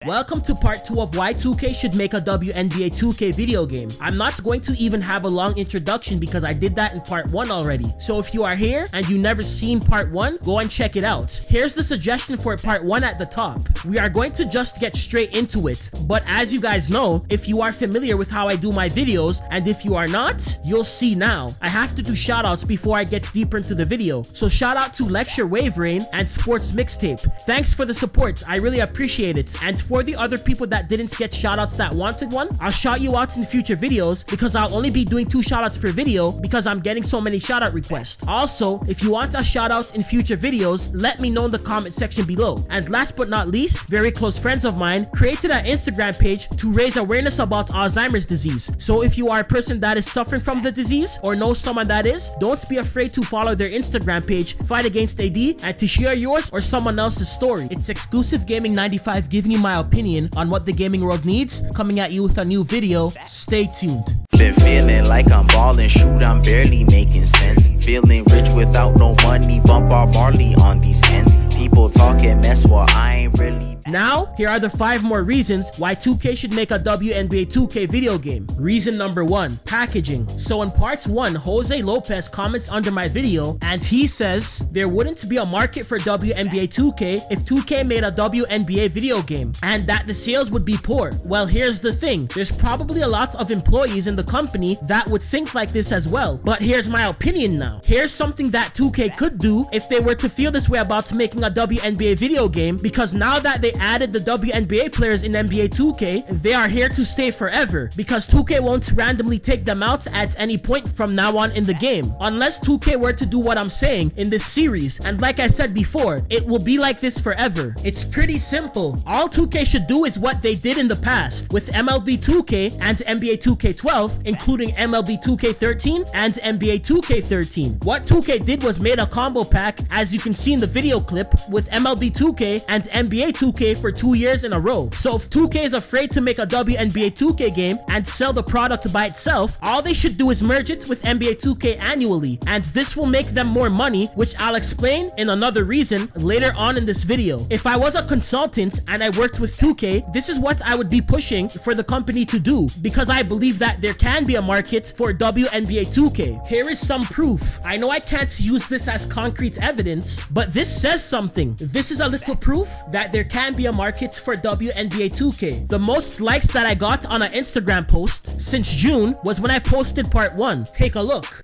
Welcome to part 2 of why 2K should make a WNBA 2K video game. I'm not going to even have a long introduction because I did that in part 1 already. So if you are here and you never seen part 1, go and check it out. Here's the suggestion for part 1 at the top. We are going to just get straight into it. But as you guys know, if you are familiar with how I do my videos, and if you are not, you'll see now. I have to do shoutouts before I get deeper into the video. So shout out to Lecture Wave Rain and Sports Mixtape. Thanks for the support. I really appreciate it. And for the other people that didn't get shoutouts that wanted one, I'll shout you out in future videos because I'll only be doing 2 shoutouts per video because I'm getting so many shoutout requests. Also, if you want a shoutouts in future videos, let me know in the comment section below. And last but not least, very close friends of mine created an Instagram page to raise awareness about Alzheimer's disease. So if you are a person that is suffering from the disease or know someone that is, don't be afraid to follow their Instagram page, Fight Against AD, and to share yours or someone else's story. It's Exclusive Gaming 95 giving you my opinion on what the gaming world needs, coming at you with a new video. Stay tuned. Been feeling like I'm balling, shoot, I'm barely making sense. Feeling rich without no money, bump our barley on these ends. People talking mess, well I ain't really. Now, here are the 5 more reasons why 2K should make a WNBA 2K video game. Reason number 1, packaging. So in part 1, Jose Lopez comments under my video and he says there wouldn't be a market for WNBA 2K if 2K made a WNBA video game and that the sales would be poor. Well, here's the thing. There's probably a lot of employees in the company that would think like this as well. But here's my opinion now. Here's something that 2K could do if they were to feel this way about making a WNBA video game, because now that they added the WNBA players in NBA 2K, they are here to stay forever because 2K won't randomly take them out at any point from now on in the game. Unless 2K were to do what I'm saying in this series, and like I said before, it will be like this forever. It's pretty simple. All 2K should do is what they did in the past with MLB 2K and NBA 2K12, including MLB 2K13 and NBA 2K13. What 2K did was made a combo pack, as you can see in the video clip, with MLB 2K and NBA 2K for 2 years in a row. So if 2K is afraid to make a WNBA 2K game and sell the product by itself, all they should do is merge it with NBA 2K annually, and this will make them more money, which I'll explain in another reason later on in this video. If I was a consultant and I worked with 2K, this is what I would be pushing for the company to do, because I believe that there can be a market for WNBA 2K. Here is some proof. I know I can't use this as concrete evidence, but this says something. This is a little proof that there can be a market for WNBA 2K. The most likes that I got on an Instagram post since June was when I posted part 1. Take a look.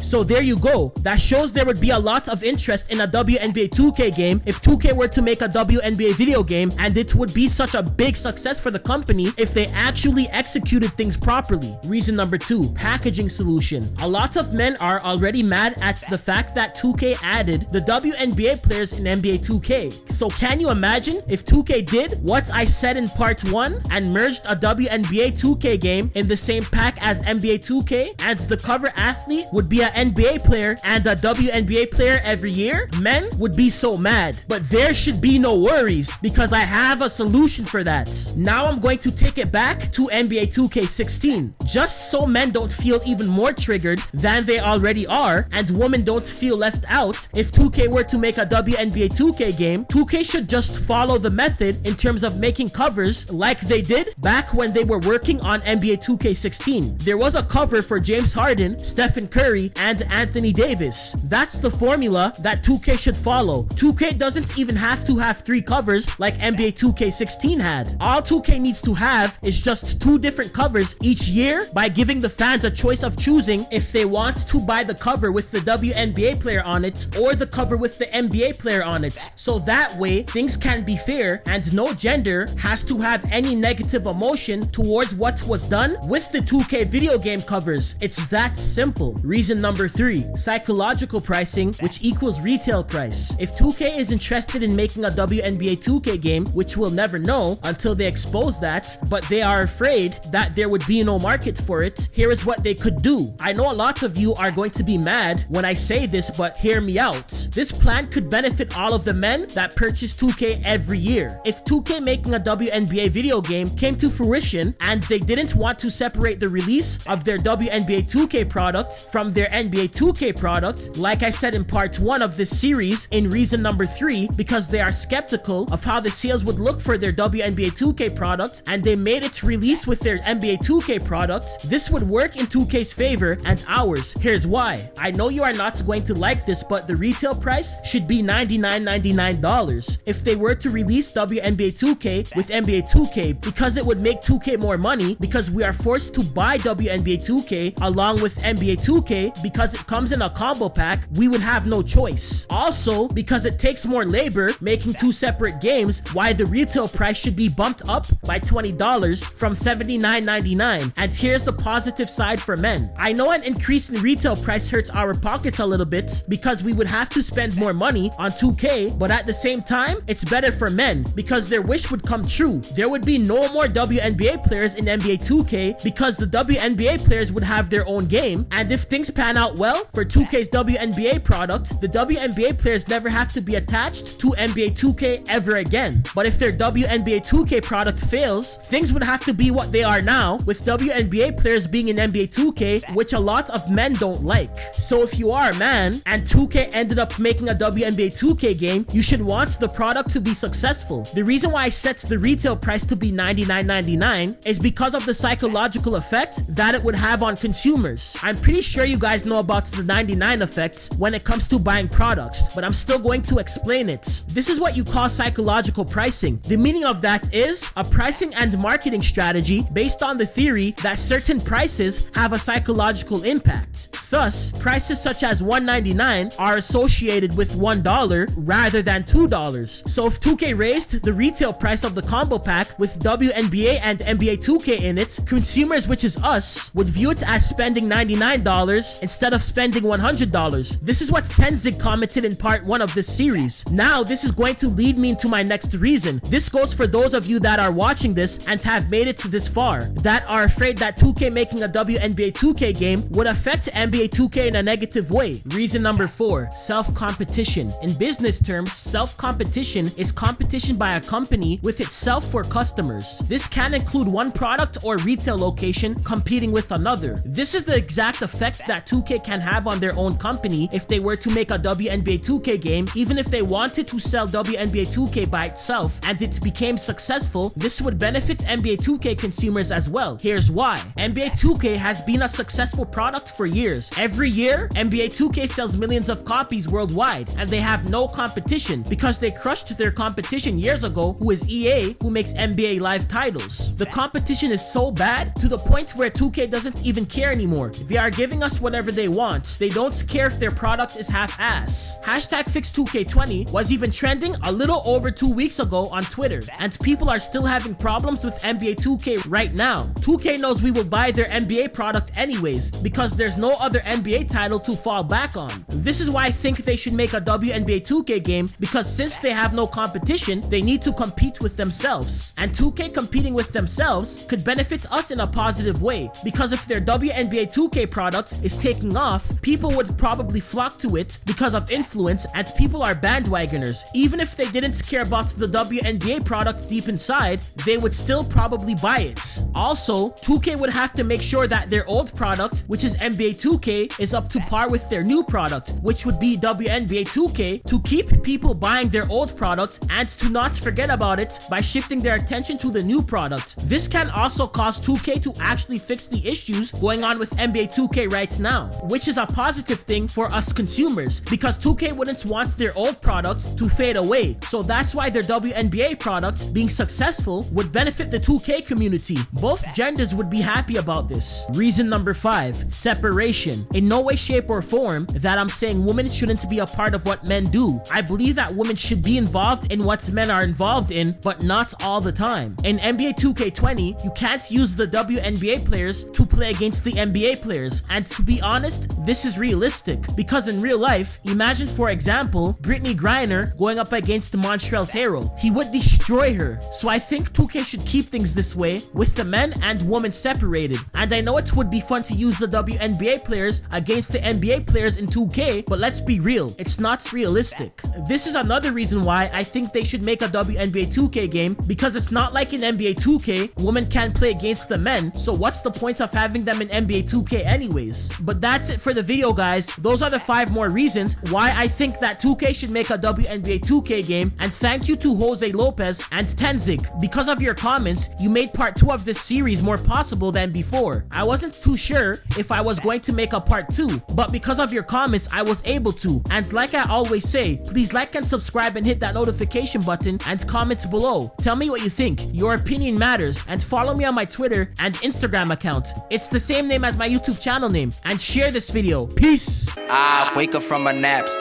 So there you go. That shows there would be a lot of interest in a WNBA 2K game if 2K were to make a WNBA video game, and it would be such a big success for the company if they actually executed things properly. Reason number 2, packaging solution. A lot of men are already mad at the fact that 2K added the WNBA players in NBA 2K. So can you imagine if 2K did what I said in part 1 and merged a WNBA 2K game in the same pack as NBA 2K, and the cover athlete would be an NBA player and a WNBA player every year? Men would be so mad. But there should be no worries because I have a solution for that. Now I'm going to take it back to NBA 2K16, just so men don't feel even more triggered than they already are, and women don't feel left out. If 2K were to make a WNBA 2K game, 2K should just follow the method in terms of making covers like they did back when they were working on NBA 2K16. There was a cover for James Harden, Stephen Curry, and and Anthony Davis. That's the formula that 2K should follow. 2K doesn't even have to have 3 covers like NBA 2K16 had. All 2K needs to have is just 2 different covers each year by giving the fans a choice of choosing if they want to buy the cover with the WNBA player on it or the cover with the NBA player on it. So that way, things can be fair and no gender has to have any negative emotion towards what was done with the 2K video game covers. It's that simple. Reason number 3, psychological pricing, which equals retail price. If 2K is interested in making a WNBA 2K game, which we'll never know until they expose that, but they are afraid that there would be no market for it, here is what they could do. I know a lot of you are going to be mad when I say this, but hear me out. This plan could benefit all of the men that purchase 2K every year. If 2K making a WNBA video game came to fruition and they didn't want to separate the release of their WNBA 2K product from their NBA 2K product, like I said in part 1 of this series in reason number 3, because they are skeptical of how the sales would look for their WNBA 2K product and they made it release with their NBA 2K product, this would work in 2K's favor and ours. Here's why. I know you are not going to like this, but the retail price should be $99.99 if they were to release WNBA 2K with NBA 2K, because it would make 2K more money because we are forced to buy WNBA 2K along with NBA 2K because it comes in a combo pack. We would have no choice. Also, because it takes more labor making 2 separate games, why the retail price should be bumped up by $20 from $79.99. And here's the positive side for men. I know an increase in retail price hurts our pockets a little bit because we would have to spend more money on 2K, but at the same time, it's better for men because their wish would come true. There would be no more WNBA players in NBA 2K because the WNBA players would have their own game, and if things pan out well for 2K's WNBA product, the WNBA players never have to be attached to NBA 2K ever again. But if their WNBA 2K product fails, things would have to be what they are now, with WNBA players being in NBA 2K, which a lot of men don't like. So if you are a man and 2K ended up making a WNBA 2K game, you should want the product to be successful. The reason why I set the retail price to be $99.99 is because of the psychological effect that it would have on consumers. I'm pretty sure you guys know about the 99 effect when it comes to buying products, but I'm still going to explain it. This is what you call psychological pricing. The meaning of that is a pricing and marketing strategy based on the theory that certain prices have a psychological impact. Thus, prices such as $1.99 are associated with $1 rather than $2. So if 2K raised the retail price of the combo pack with WNBA and NBA 2K in it, consumers, which is us, would view it as spending $99 instead of spending $100. This is what Tenzig commented in part 1 of this series. Now, this is going to lead me into my next reason. This goes for those of you that are watching this and have made it to this far, that are afraid that 2K making a WNBA 2K game would affect NBA 2K in a negative way. Reason number 4, self-competition. In business terms, self-competition is competition by a company with itself for customers. This can include one product or retail location competing with another. This is the exact effect that 2K can have on their own company if they were to make a WNBA 2K game. Even if they wanted to sell WNBA 2K by itself and it became successful, this would benefit NBA 2K consumers as well. Here's why. NBA 2K has been a successful product for years. Every year, NBA 2K sells millions of copies worldwide, and they have no competition because they crushed their competition years ago, who is EA, who makes NBA Live titles. The competition is so bad to the point where 2K doesn't even care anymore. They are giving us whatever they want. They don't care if their product is half-ass. #FixTwoK20 was even trending a little over 2 weeks ago on Twitter, and people are still having problems with NBA 2K right now. 2K knows we will buy their NBA product anyways because there's no other NBA title to fall back on. This is why I think they should make a WNBA 2K game, because since they have no competition, they need to compete with themselves. And 2K competing with themselves could benefit us in a positive way, because if their WNBA 2K product is taking off, people would probably flock to it because of influence, and people are bandwagoners. Even if they didn't care about the WNBA product deep inside, they would still probably buy it. Also, 2K would have to make sure that their old product, which is NBA 2K, is up to par with their new product, which would be WNBA 2K, to keep people buying their old products and to not forget about it by shifting their attention to the new product. This can also cause 2K to actually fix the issues going on with NBA 2K right now. which is a positive thing for us consumers because 2K wouldn't want their old products to fade away. So that's why their WNBA product being successful would benefit the 2K community. Both genders would be happy about this. Reason number 5, separation. In no way, shape, or form that I'm saying women shouldn't be a part of what men do. I believe that women should be involved in what men are involved in, but not all the time. In NBA 2K20, you can't use the WNBA players to play against the NBA players. And to be honest, this is realistic because in real life, imagine for example, Brittany Griner going up against Montreal's Harrell. He would destroy her. So I think 2K should keep things this way with the men and women separated. And I know it would be fun to use the WNBA players against the NBA players in 2K, but let's be real, it's not realistic. This is another reason why I think they should make a WNBA 2K game because it's not like in NBA 2K, women can't play against the men, so what's the point of having them in NBA 2K anyways? But that's it for the video, guys. Those are the 5 more reasons why I think that 2K should make a WNBA 2K game, and thank you to Jose Lopez and Tenzik. Because of your comments, you made part 2 of this series more possible than before. I wasn't too sure if I was going to make a part 2, but because of your comments, I was able to. And like I always say, please like and subscribe and hit that notification button and comments below. Tell me what you think. Your opinion matters, and follow me on my Twitter and Instagram account. It's the same name as my YouTube channel name, and share this video. Peace! I wake up from my naps.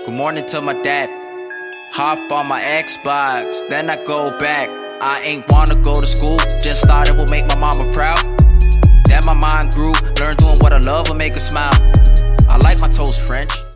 Good morning to my dad. Hop on my Xbox, then I go back. I ain't wanna go to school, just thought it would make my mama proud. Then my mind grew, learned doing what I love will make her smile. I like my toast French.